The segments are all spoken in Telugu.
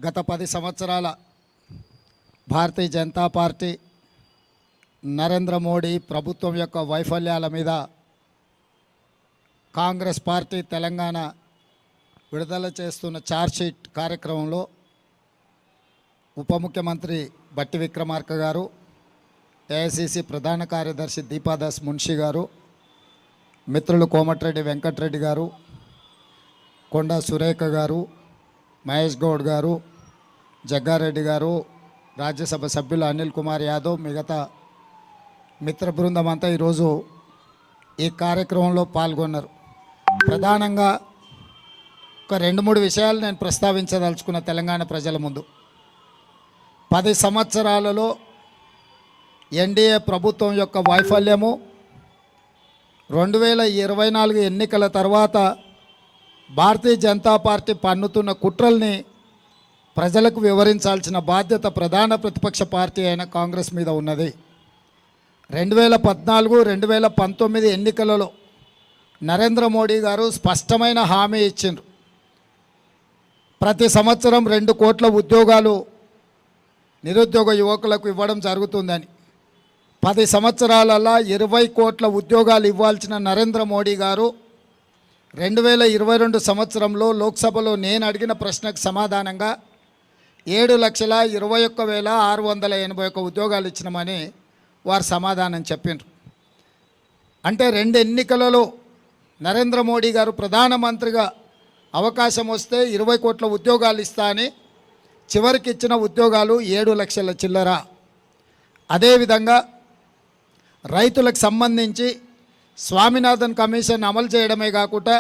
గత 10 సంవత్సరాల భారతీయ జనతా పార్టీ నరేంద్ర మోడీ ప్రభుత్వం యొక్క వైఫల్యాల మీద కాంగ్రెస్ పార్టీ తెలంగాణ విడుదల చేస్తున్న ఛార్జ్షీట్ కార్యక్రమంలో ఉప ముఖ్యమంత్రి బట్టి విక్రమార్క గారు, ఏఐసిసి ప్రధాన కార్యదర్శి దీపాదాస్ మున్షి గారు, మిత్రులు కోమటిరెడ్డి వెంకటరెడ్డి గారు, కొండా సురేఖ గారు, మహేష్ గౌడ్ గారు, జగ్గారెడ్డి గారు, రాజ్యసభ సభ్యులు అనిల్ కుమార్ యాదవ్, మిగతా మిత్ర బృందం అంతా ఈరోజు ఈ కార్యక్రమంలో పాల్గొన్నారు. ప్రధానంగా ఒక 2-3 విషయాలు నేను ప్రస్తావించదలుచుకున్న తెలంగాణ ప్రజల ముందు. 10 సంవత్సరాలలో ఎన్డీఏ ప్రభుత్వం యొక్క వైఫల్యము, 2024 ఎన్నికల తర్వాత భారతీయ జనతా పార్టీ పన్నుతున్న కుట్రల్ని ప్రజలకు వివరించాల్సిన బాధ్యత ప్రధాన ప్రతిపక్ష పార్టీ అయిన కాంగ్రెస్ మీద ఉన్నది. 2014, 2019 ఎన్నికలలో నరేంద్ర మోడీ గారు స్పష్టమైన హామీ ఇచ్చిండ్రు. ప్రతి సంవత్సరం 2 కోట్ల ఉద్యోగాలు నిరుద్యోగ యువకులకు ఇవ్వడం జరుగుతుందని. 10 సంవత్సరాలలో 20 కోట్ల ఉద్యోగాలు ఇవ్వాల్సిన నరేంద్ర మోడీ గారు 2022 సంవత్సరంలో లోక్సభలో నేను అడిగిన ప్రశ్నకు సమాధానంగా 7,21,681 ఉద్యోగాలు ఇచ్చినామని వారు సమాధానం చెప్పిండ్రు. అంటే 2 ఎన్నికలలో నరేంద్ర మోడీ గారు ప్రధానమంత్రిగా అవకాశం వస్తే 20 కోట్ల ఉద్యోగాలు ఇస్తా అని చివరికి ఇచ్చిన ఉద్యోగాలు 7 లక్షల చిల్లర. అదేవిధంగా రైతులకు సంబంధించి స్వామినాథన్ కమిషన్ అమలు చేయడమే కాకుండా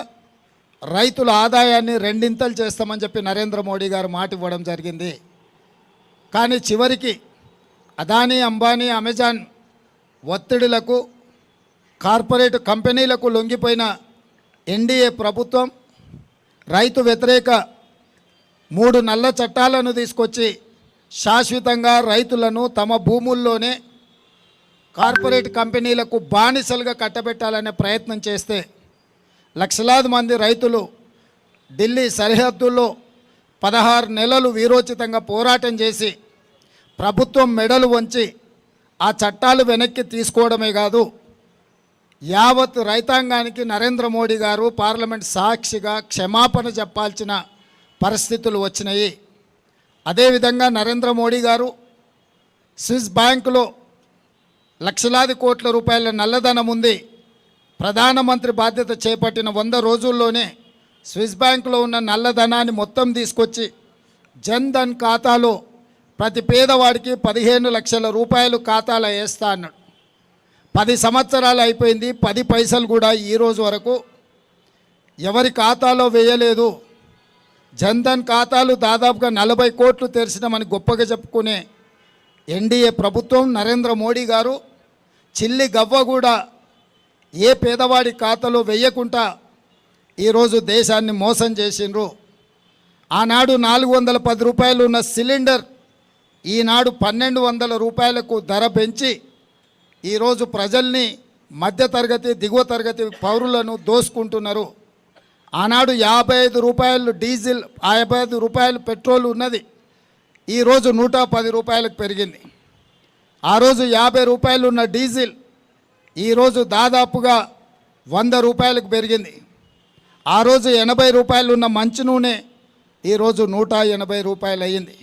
రైతుల ఆదాయాన్ని 2 చేస్తామని చెప్పి నరేంద్ర మోడీ గారు మాట ఇవ్వడం జరిగింది. కానీ చివరికి అదానీ, అంబానీ, అమెజాన్ ఒత్తిడిలకు, కార్పొరేట్ కంపెనీలకు లొంగిపోయిన ఎన్డీఏ ప్రభుత్వం రైతు వ్యతిరేక 3 నల్ల చట్టాలను తీసుకొచ్చి శాశ్వతంగా రైతులను తమ భూముల్లోనే కార్పొరేట్ కంపెనీలకు బానిసలుగా కట్టబెట్టాలనే ప్రయత్నం చేస్తే లక్షలాది మంది రైతులు ఢిల్లీ సరిహద్దుల్లో 16 నెలలు వీరోచితంగా పోరాటం చేసి ప్రభుత్వం మెడలు వంచి ఆ చట్టాలు వెనక్కి తీసుకోవడమే కాదు, యావత్ రైతాంగానికి నరేంద్ర మోడీ గారు పార్లమెంట్ సాక్షిగా క్షమాపణ చెప్పాల్సిన పరిస్థితులు వచ్చినాయి. అదేవిధంగా నరేంద్ర మోడీ గారు స్విస్ బ్యాంకులో లక్షలాది కోట్ల రూపాయల నల్లధనం ఉంది. ప్రధానమంత్రి బాధ్యత చేపట్టిన 100 రోజుల్లోనే స్విస్ బ్యాంకులో ఉన్న నల్లధనాన్ని మొత్తం తీసుకొచ్చి జన్ ధన్ ఖాతాలో ప్రతి పేదవాడికి 15 లక్షల రూపాయలు ఖాతాలో వేస్తా అన్నాడు. 10 సంవత్సరాలు అయిపోయింది, 10 పైసలు కూడా ఈరోజు వరకు ఎవరి ఖాతాలో వేయలేదు. జన్ ధన్ ఖాతాలు దాదాపుగా 40 కోట్లు తెరిచినామని గొప్పగా చెప్పుకునే ఎన్డీఏ ప్రభుత్వం, నరేంద్ర మోడీ గారు చిల్లి గవ్వ కూడా ఏ పేదవాడి ఖాతాలో వేయకుండా ఈరోజు దేశాన్ని మోసం చేసిండ్రు. ఆనాడు 410 రూపాయలు ఉన్న సిలిండర్ ఈనాడు 1,200 రూపాయలకు ధర పెంచి ఈరోజు ప్రజల్ని, మధ్యతరగతి, దిగువ తరగతి పౌరులను దోసుకుంటున్నారు. ఆనాడు 55 రూపాయలు డీజిల్, 55 రూపాయలు పెట్రోల్ ఉన్నది, ఈరోజు 110 రూపాయలకు పెరిగింది. ఆ రోజు 50 రూపాయలు ఉన్న డీజిల్ ఈరోజు దాదాపుగా 100 రూపాయలకు పెరిగింది. ఆ రోజు 80 రూపాయలు ఉన్న మంచి నూనె ఈరోజు 180 రూపాయలు అయ్యింది.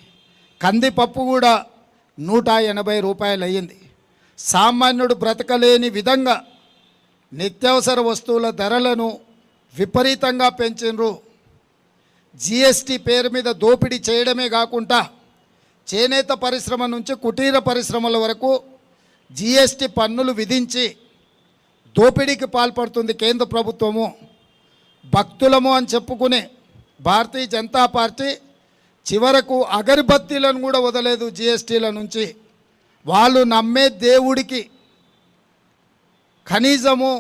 కందిపప్పు కూడా 180 రూపాయలు అయ్యింది. సామాన్యుడు బ్రతకలేని విధంగా నిత్యావసర వస్తువుల ధరలను విపరీతంగా పెంచిండ్రు. జిఎస్టీ పేరు మీద దోపిడీ చేయడమే కాకుండా చేనేత పరిశ్రమ నుంచి కుటీర పరిశ్రమల వరకు జిఎస్టీ పన్నులు విధించి దోపిడీకి పాల్పడుతుంది కేంద్ర ప్రభుత్వము. భక్తులము అని చెప్పుకునే భారతీయ జనతా పార్టీ చివరకు అగరబత్తీలను కూడా వదలేదు జిఎస్టీల నుంచి. వాళ్ళు నమ్మే దేవుడికి కనీసము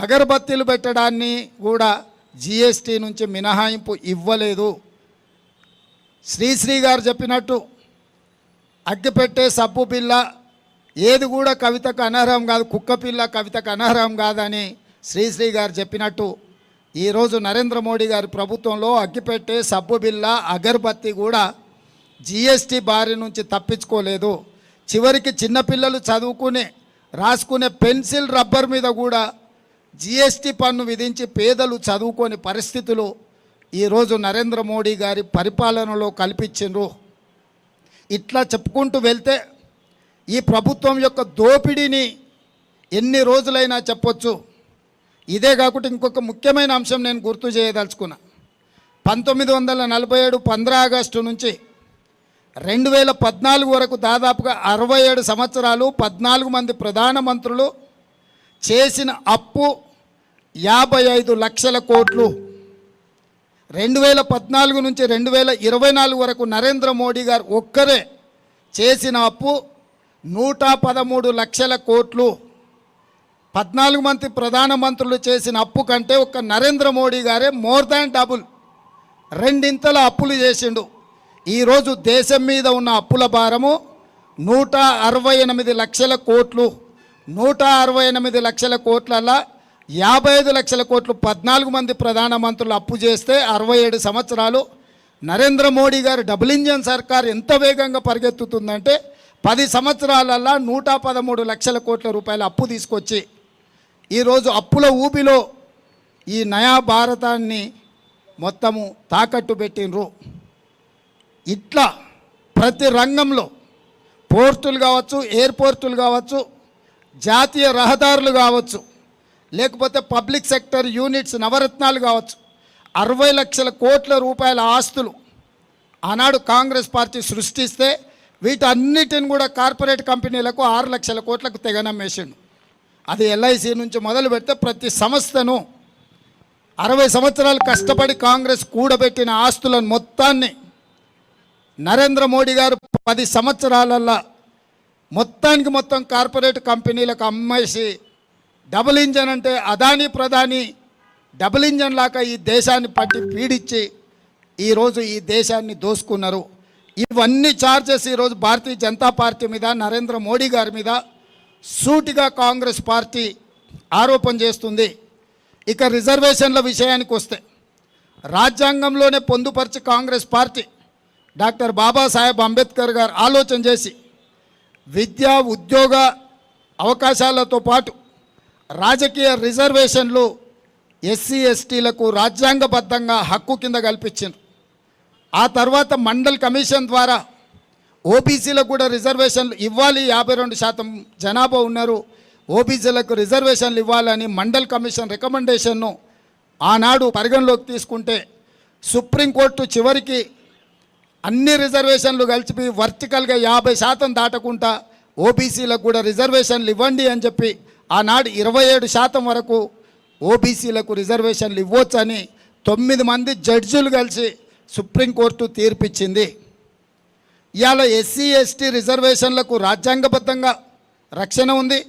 అగరబత్తీలు పెట్టడాన్ని కూడా జిఎస్టీ నుంచి మినహాయింపు ఇవ్వలేదు. శ్రీశ్రీ గారు చెప్పినట్టు అగ్గిపెట్టే సబ్బు పిల్ల ఏది కూడా కవితకు అనర్హం కాదు, కుక్క పిల్ల కవితకు అనర్హం కాదని శ్రీశ్రీ గారు చెప్పినట్టు ఈరోజు నరేంద్ర మోడీ గారి ప్రభుత్వంలో అగ్గిపెట్టే సబ్బు బిళ్ళ అగరబత్తి కూడా జిఎస్టీ బారి నుంచి తప్పించుకోలేదు. చివరికి చిన్నపిల్లలు రాసుకునే పెన్సిల్ రబ్బర్ మీద కూడా జిఎస్టీ పన్ను విధించి పేదలు చదువుకోని పరిస్థితులు ఈరోజు నరేంద్ర మోడీ గారి పరిపాలనలో కల్పించిండ్రు. ఇట్లా చెప్పుకుంటూ వెళ్తే ఈ ప్రభుత్వం యొక్క దోపిడీని ఎన్ని రోజులైనా చెప్పొచ్చు. ఇదే కాకుండా ఇంకొక ముఖ్యమైన అంశం నేను గుర్తు చేయదలుచుకున్నా. 1947 15 ఆగస్టు నుంచి 2014 వరకు దాదాపుగా 67 సంవత్సరాలు 14 మంది ప్రధానమంత్రులు చేసిన అప్పు 55 లక్షల కోట్లు. 2014 నుంచి 2024 వరకు నరేంద్ర మోడీ గారు ఒక్కరే చేసిన అప్పు 113 లక్షల కోట్లు. 14 మంది ప్రధానమంత్రులు చేసిన అప్పు కంటే ఒక్క నరేంద్ర మోడీ గారే మోర్ దాన్ డబుల్, రెండింతల అప్పులు చేసిండు. ఈరోజు దేశం మీద ఉన్న అప్పుల భారము 168 లక్షల కోట్లు. 168 లక్షల కోట్లల్లా 55 లక్షల కోట్లు 14 మంది ప్రధానమంత్రులు అప్పు చేస్తే 67 సంవత్సరాలు నరేంద్ర మోడీ గారు డబుల్ ఇంజన్ సర్కార్ ఎంత వేగంగా పరిగెత్తుతుందంటే 10 సంవత్సరాలల్లా 113 లక్షల కోట్ల రూపాయల అప్పు తీసుకొచ్చి ఈరోజు అప్పుల ఊబిలో ఈ నయా భారతాన్ని మొత్తము తాకట్టు పెట్టినరు. ఇట్లా ప్రతి రంగంలో పోర్టులు కావచ్చు, ఎయిర్పోర్టులు కావచ్చు, జాతీయ రహదారులు కావచ్చు, లేకపోతే పబ్లిక్ సెక్టర్ యూనిట్స్ నవరత్నాలు కావచ్చు, 60 లక్షల కోట్ల రూపాయల ఆస్తులు ఆనాడు కాంగ్రెస్ పార్టీ సృష్టిస్తే వీటన్నిటిని కూడా కార్పొరేట్ కంపెనీలకు 6 లక్షల కోట్లకు తెగనమ్మేసిండు. అది ఎల్ఐసి నుంచి మొదలు పెడితే ప్రతి సంస్థను 60 సంవత్సరాలు కష్టపడి కాంగ్రెస్ కూడబెట్టిన ఆస్తులను మొత్తాన్ని నరేంద్ర మోడీ గారు 10 సంవత్సరాలల్లో మొత్తం కార్పొరేట్ కంపెనీలకు అమ్మేసి డబుల్ ఇంజన్ అంటే అదానీ ప్రధాని డబుల్ ఇంజన్ లాగా ఈ దేశాన్ని పట్టి పీడించి ఈరోజు ఈ దేశాన్ని దోసుకున్నారు. ఇవన్నీ ఛార్జెస్ ఈరోజు భారతీయ జనతా పార్టీ మీద, నరేంద్ర మోడీ గారి మీద సూటిగా కాంగ్రెస్ పార్టీ ఆరోపణ చేస్తుంది. ఇక రిజర్వేషన్ల విషయానికి వస్తే రాజ్యాంగంలోనే పొందుపరిచి కాంగ్రెస్ పార్టీ డాక్టర్ బాబాసాహెబ్ అంబేద్కర్ గారు ఆలోచన చేసి విద్యా ఉద్యోగ అవకాశాలతో పాటు రాజకీయ రిజర్వేషన్లు ఎస్సీ ఎస్టీలకు రాజ్యాంగబద్ధంగా హక్కు కింద కల్పించారు. ఆ తర్వాత మండల్ కమిషన్ ద్వారా ఓబీసీలకు కూడా రిజర్వేషన్లు ఇవ్వాలి, 52% జనాభా ఉన్నారు, ఓబీసీలకు రిజర్వేషన్లు ఇవ్వాలని మండల్ కమిషన్ రికమెండేషన్ను ఆనాడు పరిగణలోకి తీసుకుంటే సుప్రీంకోర్టు చివరికి అన్ని రిజర్వేషన్లు కలిపి వర్టికల్గా 50% దాటకుండా ఓబీసీలకు కూడా రిజర్వేషన్లు ఇవ్వండి అని చెప్పి ఆనాడు 27% వరకు ఓబీసీలకు రిజర్వేషన్లు ఇవ్వచ్చని 9 మంది జడ్జిలు కలిసి సుప్రీంకోర్టు తీర్పిచ్చింది. ఇవాళ ఎస్సీ ఎస్టీ రిజర్వేషన్లకు రాజ్యాంగబద్ధంగా రక్షణ ఉంది.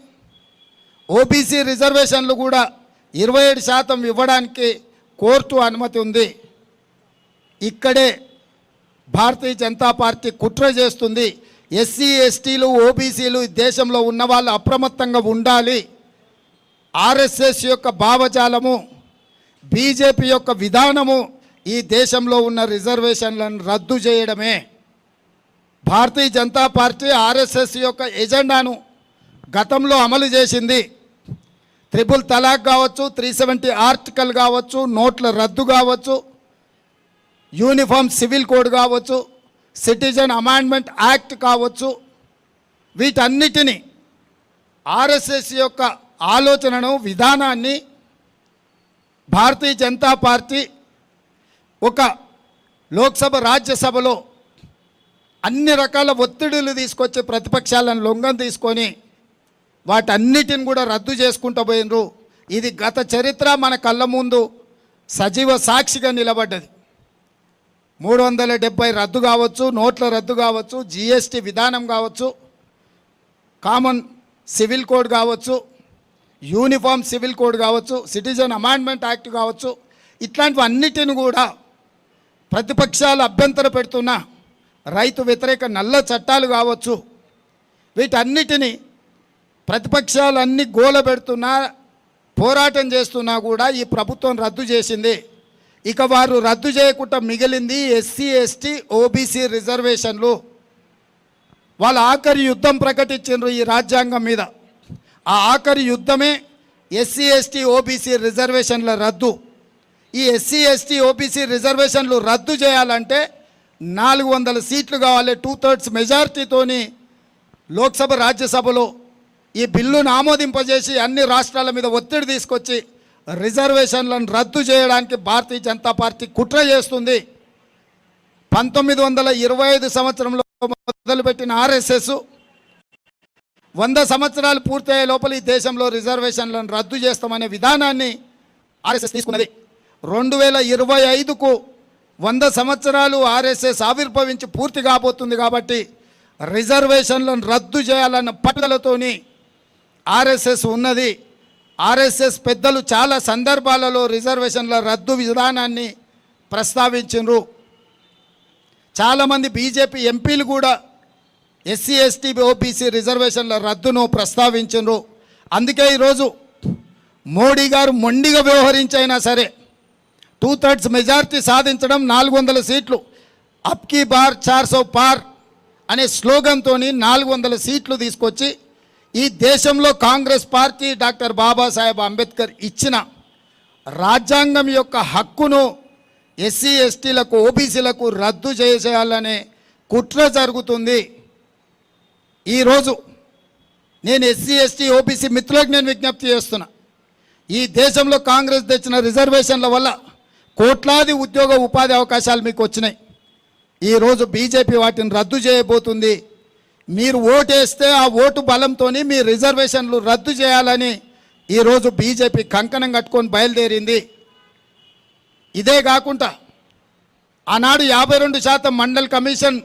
ఓబీసీ రిజర్వేషన్లు కూడా 27% ఇవ్వడానికి కోర్టు అనుమతి ఉంది. ఇక్కడే భారతీయ జనతా పార్టీ కుట్ర చేస్తుంది. ఎస్సీ ఎస్టీలు ఓబీసీలు దేశంలో ఉన్న వాళ్ళు అప్రమత్తంగా ఉండాలి. ఆర్ఎస్ఎస్ యొక్క భావజాలము, బీజేపీ యొక్క విధానము ఈ దేశంలో ఉన్న రిజర్వేషన్లను రద్దు చేయడమే. భారతీయ జనతా పార్టీ ఆర్ఎస్ఎస్ యొక్క ఎజెండాను గతంలో అమలు చేసింది. 3 తలాక్ కావచ్చు, 370 ఆర్టికల్ కావచ్చు, నోట్ల రద్దు కావచ్చు, యూనిఫామ్ సివిల్ కోడ్ కావచ్చు, సిటిజన్ అమెండ్మెంట్ యాక్ట్ కావచ్చు, వీటన్నిటినీ ఆర్ఎస్ఎస్ యొక్క ఆలోచనను విధానాన్ని భారతీయ జనతా పార్టీ ఒక లోక్సభ రాజ్యసభలో అన్ని రకాల ఒత్తిడులు తీసుకొచ్చి ప్రతిపక్షాలను లొంగం తీసుకొని వాటన్నిటిని కూడా రద్దు చేసుకుంటూ పోయినరు. ఇది గత చరిత్ర మన కళ్ళ ముందు సజీవ సాక్షిగా నిలబడ్డది. 370 రద్దు కావచ్చు, నోట్ల రద్దు కావచ్చు, జిఎస్టీ విధానం కావచ్చు, కామన్ సివిల్ కోడ్ కావచ్చు, యూనిఫామ్ సివిల్ కోడ్ కావచ్చు, సిటిజన్ అమెండ్మెంట్ యాక్ట్ కావచ్చు, ఇట్లాంటివి అన్నిటిని కూడా ప్రతిపక్షాలు అభ్యంతర పెడుతున్న రైతు వ్యతిరేక నల్ల చట్టాలు కావచ్చు, వీటన్నిటిని ప్రతిపక్షాలన్నీ గోల పెడుతున్నా, పోరాటం చేస్తున్నా కూడా ఈ ప్రభుత్వం రద్దు చేసింది. ఇక వారు రద్దు చేయకుండా మిగిలింది ఎస్సీ ఎస్టీ ఓబీసీ రిజర్వేషన్లు. వాళ్ళు ఆఖరి యుద్ధం ప్రకటించారు ఈ రాజ్యాంగం మీద. ఆ ఆఖరి యుద్ధమే ఎస్సీ ఎస్టీ ఓబీసీ రిజర్వేషన్ల రద్దు. ఈ ఎస్సీ ఎస్టీ ఓబీసీ రిజర్వేషన్లు రద్దు చేయాలంటే 400 సీట్లు కావాలి. 2/3 మెజారిటీతోని లోక్సభ రాజ్యసభలో ఈ బిల్లును ఆమోదింపజేసి అన్ని రాష్ట్రాల మీద ఒత్తిడి తీసుకొచ్చి రిజర్వేషన్లను రద్దు చేయడానికి భారతీయ జనతా పార్టీ కుట్ర చేస్తుంది. 1925 సంవత్సరంలో మొదలుపెట్టిన ఆర్ఎస్ఎస్ 100 సంవత్సరాలు పూర్తయ్యే లోపల ఈ దేశంలో రిజర్వేషన్లను రద్దు చేస్తామనే విధానాన్ని ఆర్ఎస్ఎస్ తీసుకున్నది. 2025కు 100 సంవత్సరాలు ఆర్ఎస్ఎస్ ఆవిర్భవించి పూర్తి కాబోతుంది. కాబట్టి రిజర్వేషన్లను రద్దు చేయాలన్న పట్టుదలతోని ఆర్ఎస్ఎస్ ఉన్నది. ఆర్ఎస్ఎస్ పెద్దలు చాలా సందర్భాలలో రిజర్వేషన్ల రద్దు విధానాన్ని ప్రస్తావించారు. చాలామంది బీజేపీ ఎంపీలు కూడా ఎస్సీ ఎస్టీ ఓబీసీ రిజర్వేషన్ల రద్దును ప్రస్తావించారు. అందుకే ఈరోజు మోడీ గారు మొండిగా వ్యవహరించైనా సరే 2/3 మెజారిటీ సాధించడం, 400 సీట్లు అబ్కీ బార్ 400 పార్ అనే స్లోగన్తో 400 సీట్లు తీసుకొచ్చి ఈ దేశంలో కాంగ్రెస్ పార్టీ డాక్టర్ బాబాసాహెబ్ అంబేద్కర్ ఇచ్చిన రాజ్యాంగం యొక్క హక్కును ఎస్సీ ఎస్టీలకు ఓబీసీలకు రద్దు చేయాలనే కుట్ర జరుగుతుంది. ఈరోజు నేను ఎస్సీ ఎస్టీ ఓబీసీ మిత్రులకు నేను విజ్ఞప్తి చేస్తున్నా. ఈ దేశంలో కాంగ్రెస్ తెచ్చిన రిజర్వేషన్ల వల్ల కోట్లాది ఉద్యోగ ఉపాధి అవకాశాలు మీకు వచ్చినాయి. ఈరోజు బీజేపీ వాటిని రద్దు చేయబోతుంది. మీరు ఓటేస్తే ఆ ఓటు బలంతో మీ రిజర్వేషన్లు రద్దు చేయాలని ఈరోజు బీజేపీ కంకణం కట్టుకొని బయలుదేరింది. ఇదే కాకుండా ఆనాడు 52% మండల్ కమిషన్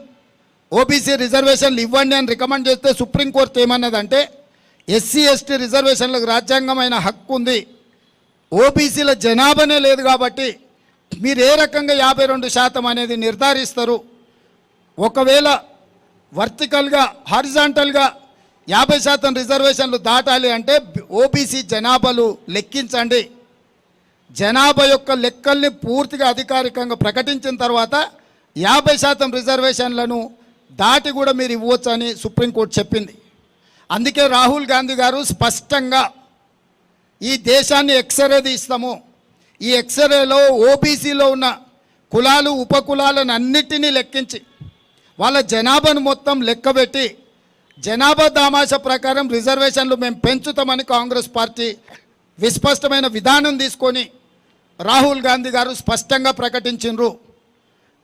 ఓబీసీ రిజర్వేషన్లు ఇవ్వండి అని రికమెండ్ చేస్తే సుప్రీంకోర్టు ఏమన్నదంటే ఎస్సీ ఎస్టీ రిజర్వేషన్లకు రాజ్యాంగమైన హక్కు ఉంది, ఓబీసీల జనాభానే లేదు కాబట్టి మీరు ఏ రకంగా 52% అనేది నిర్ధారిస్తారు. ఒకవేళ వర్టికల్గా హారిజాంటల్గా 50% రిజర్వేషన్లు దాటాలి అంటే ఓబీసీ జనాభాలు లెక్కించండి. జనాభా యొక్క లెక్కల్ని పూర్తిగా అధికారికంగా ప్రకటించిన తర్వాత 50% రిజర్వేషన్లను దాటి కూడా మీరు ఇవ్వచ్చు అని సుప్రీంకోర్టు చెప్పింది. అందుకే రాహుల్ గాంధీ గారు స్పష్టంగా ఈ దేశాన్ని ఎక్స్రే తీస్తాము, ఈ ఎక్స్రేలో ఓబీసీలో ఉన్న కులాలు ఉపకులాలను అన్నిటినీ లెక్కించి వాళ్ళ జనాభాను మొత్తం లెక్కబెట్టి జనాభా దామాష ప్రకారం రిజర్వేషన్లు మేము పెంచుతామని కాంగ్రెస్ పార్టీ విస్పష్టమైన విధానం తీసుకొని రాహుల్ గాంధీ గారు స్పష్టంగా ప్రకటించారు.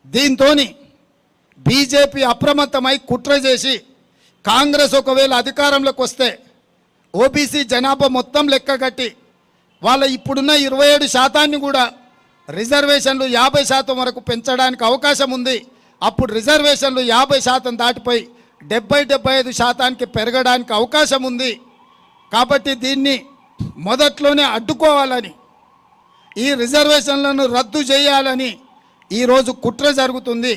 దీంతో బీజేపీ అప్రమత్తమై కుట్ర చేసి కాంగ్రెస్ ఒకవేళ అధికారంలోకి వస్తే ఓబీసీ జనాభా మొత్తం లెక్కగట్టి వాళ్ళ ఇప్పుడున్న 27% కూడా రిజర్వేషన్లు 50% వరకు పెంచడానికి అవకాశం ఉంది. అప్పుడు రిజర్వేషన్లు 50% దాటిపోయి 70-75% పెరగడానికి అవకాశం ఉంది. కాబట్టి దీన్ని మొదట్లోనే అడ్డుకోవాలని, ఈ రిజర్వేషన్లను రద్దు చేయాలని ఈరోజు కుట్ర జరుగుతుంది.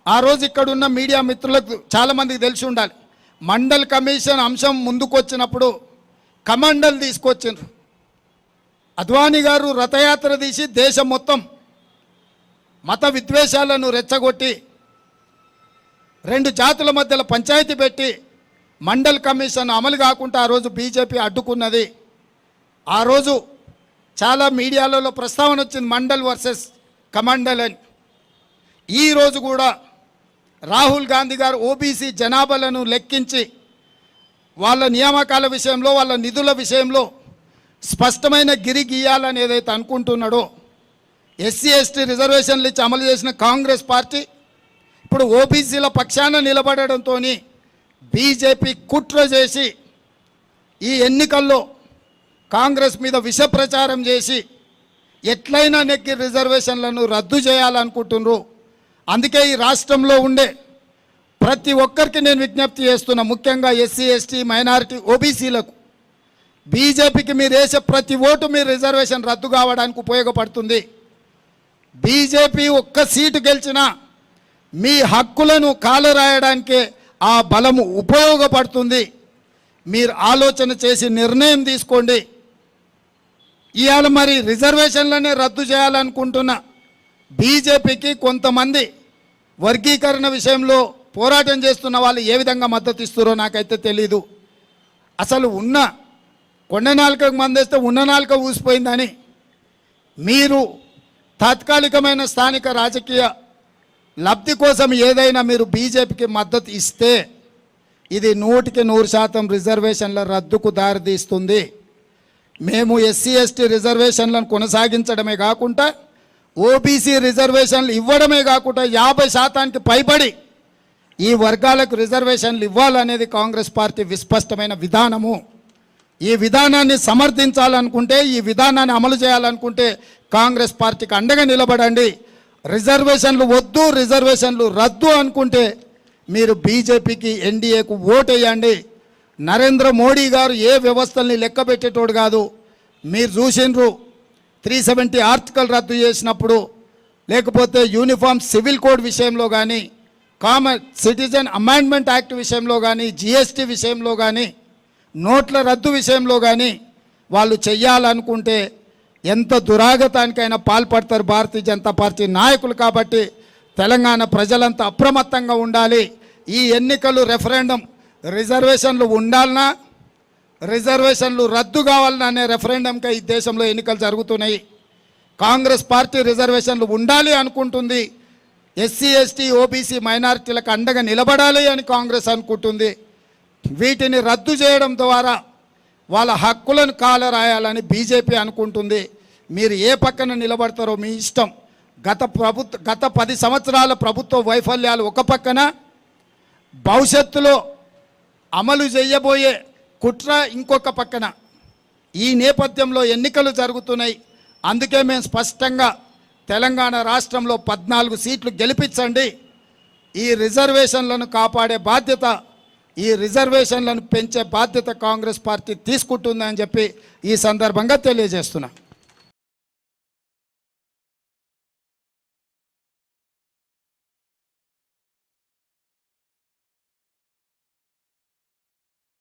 ఆ రోజు ఇక్కడున్న మీడియా మిత్రులకు చాలామందికి తెలిసి ఉండాలి, మండల్ కమిషన్ అంశం ముందుకు వచ్చినప్పుడు కమండల్ తీసుకొచ్చిండ్రు. అద్వానీ గారు రథయాత్ర తీసి దేశం మొత్తం మత విద్వేషాలను రెచ్చగొట్టి 2 జాతుల మధ్యలో పంచాయతీ పెట్టి మండల్ కమిషన్ అమలు కాకుండా ఆ రోజు బీజేపీ అడ్డుకున్నది. ఆ రోజు చాలా మీడియాలలో ప్రస్తావన వచ్చింది మండల్ వర్సెస్ కమండల్ అని. ఈరోజు కూడా రాహుల్ గాంధీ గారు ఓబీసీ జనాభాలను లెక్కించి వాళ్ళ నియామకాల విషయంలో వాళ్ళ నిధుల విషయంలో స్పష్టమైన గిరి గీయాలని ఏదైతే అనుకుంటున్నాడో, ఎస్సీ ఎస్టీ రిజర్వేషన్లు ఇచ్చి అమలు చేసిన కాంగ్రెస్ పార్టీ ఇప్పుడు ఓబీసీల పక్షాన నిలబడడంతో బీజేపీ కుట్ర చేసి ఈ ఎన్నికల్లో కాంగ్రెస్ మీద విష ప్రచారం చేసి ఎట్లయినా నెక్కి రిజర్వేషన్లను రద్దు చేయాలనుకుంటున్నారు. అందుకే ఈ రాష్ట్రంలో ఉండే ప్రతి ఒక్కరికి నేను విజ్ఞప్తి చేస్తున్నా, ముఖ్యంగా ఎస్సీ ఎస్టీ మైనారిటీ ఓబీసీలకు, బీజేపీకి మీరు వేసే ప్రతి ఓటు మీ రిజర్వేషన్ రద్దు కావడానికి ఉపయోగపడుతుంది. బీజేపీ ఒక్క సీటు గెలిచినా మీ హక్కులను కాలరాయడానికే ఆ బలము ఉపయోగపడుతుంది. మీరు ఆలోచన చేసి నిర్ణయం తీసుకోండి. ఇవాళ మరి రిజర్వేషన్లనే రద్దు చేయాలనుకుంటున్న బీజేపీకి కొంతమంది వర్గీకరణ విషయంలో పోరాటం చేస్తున్న వాళ్ళు ఏ విధంగా మద్దతు ఇస్తారో నాకైతే తెలీదు. అసలు ఉన్న కొండ నాలుకకు మందేస్తే ఉన్న నాలుక ఊసిపోయిందని మీరు తాత్కాలికమైన స్థానిక రాజకీయ లబ్ధి కోసం ఏదైనా మీరు బీజేపీకి మద్దతు ఇస్తే ఇది 100% రిజర్వేషన్ల రద్దుకు దారితీస్తుంది. మేము ఎస్సీ ఎస్టీ రిజర్వేషన్లను కొనసాగించడమే కాకుండా ఓబీసీ రిజర్వేషన్లు ఇవ్వడమే కాకుండా 50% పైబడి ఈ వర్గాలకు రిజర్వేషన్లు ఇవ్వాలనేది కాంగ్రెస్ పార్టీ విస్పష్టమైన విధానము. ఈ విధానాన్ని సమర్థించాలనుకుంటే, ఈ విధానాన్ని అమలు చేయాలనుకుంటే కాంగ్రెస్ పార్టీకి అండగా నిలబడండి. రిజర్వేషన్లు వద్దు, రిజర్వేషన్లు రద్దు అనుకుంటే మీరు బీజేపీకి ఎన్డీఏకు ఓటేయండి. నరేంద్ర మోడీ గారు ఏ వ్యవస్థల్ని లెక్క పెట్టేటోడు కాదు. మీరు చూసిండ్రు 370 ఆర్టికల్ రద్దు చేసినప్పుడు, లేకపోతే యూనిఫామ్ సివిల్ కోడ్ విషయంలో కానీ, కామన్ సిటిజన్ అమెండ్మెంట్ యాక్ట్ విషయంలో కానీ, జిఎస్టీ విషయంలో కానీ, నోట్ల రద్దు విషయంలో కానీ వాళ్ళు చెయ్యాలనుకుంటే ఎంత దురాగతానికైనా పాల్పడతారు భారతీయ జనతా పార్టీ నాయకులు. కాబట్టి తెలంగాణ ప్రజలంతా అప్రమత్తంగా ఉండాలి. ఈ ఎన్నికలు రెఫరెండం రిజర్వేషన్లు ఉండాలన్నా, రిజర్వేషన్లు రద్దు కావాలన్నా అనే రెఫరెండంగా ఈ దేశంలో ఎన్నికలు జరుగుతున్నాయి. కాంగ్రెస్ పార్టీ రిజర్వేషన్లు ఉండాలి అనుకుంటుంది. ఎస్సీ ఎస్టీ ఓబీసీ మైనారిటీలకు అండగా నిలబడాలి అని కాంగ్రెస్ అనుకుంటుంది. వీటిని రద్దు చేయడం ద్వారా వాళ్ళ హక్కులను కాలరాయాలని బీజేపీ అనుకుంటుంది. మీరు ఏ పక్కన నిలబడతారో మీ ఇష్టం. గత 10 సంవత్సరాల ప్రభుత్వ వైఫల్యాలు ఒక పక్కన, భవిష్యత్తులో అమలు చేయబోయే కుట్ర ఇంకొక పక్కన. ఈ నేపథ్యంలో ఎన్నికలు జరుగుతున్నాయి. అందుకే మేము స్పష్టంగా తెలంగాణ రాష్ట్రంలో 14 సీట్లు గెలిపించండి, ఈ రిజర్వేషన్లను కాపాడే బాధ్యత, ఈ రిజర్వేషన్లను పెంచే బాధ్యత కాంగ్రెస్ పార్టీ తీసుకుంటుందని చెప్పి ఈ సందర్భంగా తెలియజేస్తున్నా.